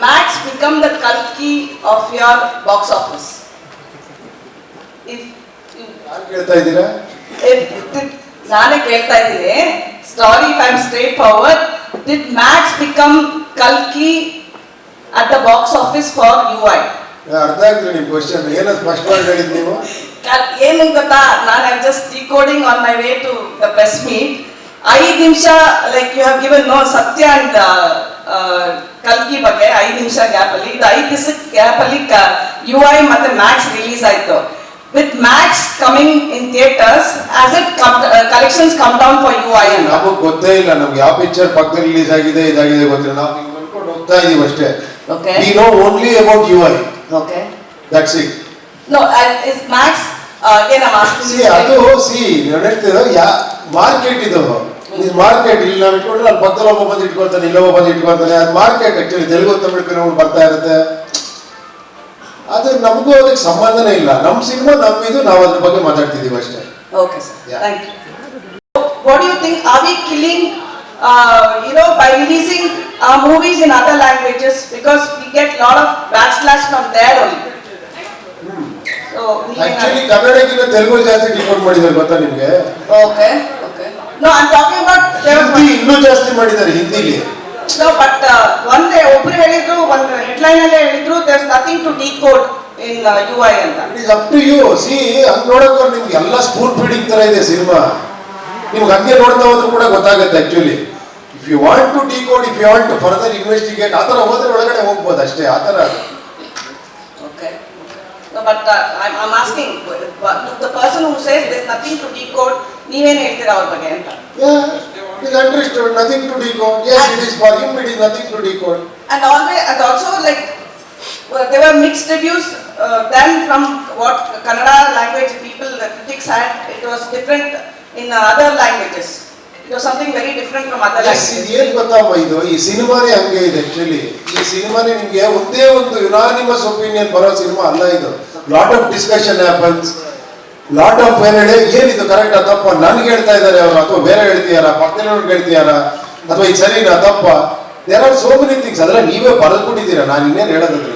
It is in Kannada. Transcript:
Max become the Kalki of your box office? If ನಾನೇ ಕೇಳ್ತಾ ಇದ್ದೀನಿ. Sorry if I'm straightforward. Did Max become Kalki at the box office for UI? ಅರ್ಥ ಆಗ್ತದೆ ನಿಮ್ಮ ಕ್ವಶನ್. ಏನೋ ಸ್ಪಷ್ಟವಾಗಿ ಹೇಳಿದ್ ನೀವು. ಏನು ಗೊತ್ತಾ, ನಾನು I just decoding on my way to the press meet. 5 ನಿಮಿಷ like you have given no Satya and ಕಲ್ಕಿ ಬಗ್ಗೆ 5 ನಿಮಿಷ ಗ್ಯಾಪ್ ಅಲ್ಲಿ, ಇದು 5 ದಿವಸ ಗ್ಯಾಪ್ ಅಲ್ಲಿ UI ಮತ್ತೆ ಮ್ಯಾಕ್ಸ್ ರಿಲೀಸ್ ಆಯ್ತು. With Max coming in theaters, as it collections come down for UI ಅಂತ ನಮಗೆ ಗೊತ್ತೇ ಇಲ್ಲ. ನಮ್ಗೆ ಯಾವ ಪಿಕ್ಚರ್ ಪಕ್ಕದಲ್ಲಿ ರಿಲೀಸ್ ಆಗಿದೆ ಇದಾಗಿದೆ ಗೊತ್ತಿಲ್ಲ. ನಾವು ಹಿಂಗೆ ಅನ್ಕೊಂಡು ಹೋಗ್ತಾ ಇದೀವಿ ಅಷ್ಟೇ. Okay. We know only about UI. Okay. That's it. No, is Max again I'm asking you. ಅದು ಹೇಳ್ತಿರೋ ಮಾರ್ಕೆಟ್ ಇದು. ಮಾರ್ಕೆಟ್ ಇಲ್ಲಿ ನಾವು ಇಟ್ಕೊಂಡ್ರೆ ಅಲ್ಲಿ ಪಕ್ಕದಲ್ಲಿ ಒಬ್ಬ ಬಂದು ಇಟ್ಕೊಳ್ತಾನೆ, ಇಲ್ಲೊಬ್ಬ ಬಂದು ಇಟ್ಕೊಳ್ತಾನೆ. ಅದು market actually Telugu Tamil film ಬರ್ತಾ ಇರುತ್ತೆ. ಅದು ನಮಗೂ ಅದಕ್ಕೆ ಸಂಬಂಧನೇ ಇಲ್ಲ. ನಮ್ಮ ಸಿನಿಮಾ ನಮ್ಮಿದು, ನಾವು ಅದ್ರ ಬಗ್ಗೆ ಮಾತಾಡ್ತಿದೀವಿ ಅಷ್ಟೇ. Okay sir. Yeah. Thank you. What do you think, are we killing by releasing movies in other languages, because we get lot of backlash from there only? So actually ಕನ್ನಡಕ್ಕಿಂತ ತೆಲುಗು ಜಾಸ್ತಿ ಡಿಕೋಡ್ ಮಾಡಿದ್ದಾರೆ ಗೊತ್ತಾ ನಿಮಗೆ? Okay. No, I'm talking about Hindi ಇನ್ನೂ ಜಾಸ್ತಿ ಮಾಡಿದ್ದಾರೆ ಹಿಂದಿಲಿ. No, but one day ಒಬ್ರು ಹೇಳಿದ್ರು, ಒಂದು ಹೆಡ್ಲೈನ್ ಅಲ್ಲೇ ಹೇಳಿದ್ರು, there is nothing to decode in UI ಅಂತ. It is up to you. See, ಹಂಗ ನೋಡೋಕೆ ನಿಮ್ಗೆ ಎಲ್ಲ ಸ್ಪೂನ್ ಫೀಡಿಂಗ್ ತರ ಇದೆ ಸಿನಿಮಾ. ನಿಮ್ಗೆ ಹಂಗೆ ನೋಡ್ತಾ ಹೋದ್ರೂ ಕೂಡ ಗೊತ್ತಾಗುತ್ತೆ actually. If you want to decode, if you want to further investigate, ಆ ಥರ ಹೋದ್ರೆ ಒಳಗಡೆ ಹೋಗ್ಬೋದು ಅಷ್ಟೇ. ಆ ಥರ Okay. No, but I'm asking the person who says there's nothing to decode, ನೀವೇನು ಹೇಳ್ತೀರಾ ಅವ್ರ ಬಗ್ಗೆ ಅಂತ? It is understood, nothing to decode. Yes, it is for him, it is nothing to decode. And also like there were mixed reviews then from what Kannada language people, the critics had. It was different in other languages. It was something very different from other languages. ಏನು ಗೊತ್ತಮ್ಮ, ಇದು ಈ ಸಿನಿಮಾನೇ ಹಂಗೆ ಇದೆ ಆಕ್ಚುಲಿ. ಈ ಸಿನಿಮಾನೇ ನಿಮಗೆ ಒಂದೇ ಒಂದು ಯುನಾನಿಮಸ್ ಒಪಿನಿಯನ್ ಬರೋ ಸಿನಿಮಾ ಅಲ್ಲ ಇದು. Lot of discussion happens, lot of ಏನಿದು ಕರೆಕ್ಟ್ ತಪ್ಪ, ನನ್ಗೆ ಹೇಳ್ತಾ ಇದ್ದಾರೆ ಅವರು, ಅಥವಾ ಬೇರೆ ಹೇಳ್ತೀಯಾರ, ಪಕ್ಕದವ್ರಿಗೆ ಹೇಳ್ತೀಯಾರ, ಅಥವಾ ಇದು ಸರಿನಾ ತಪ್ಪ. There are so many things. ಅದೆಲ್ಲ ನೀವೇ ಬರೆದ್ಬಿಟ್ಟಿದ್ದೀರಾ, ನಾನು ಇನ್ನೇನು ಹೇಳೋದಿಲ್ಲ.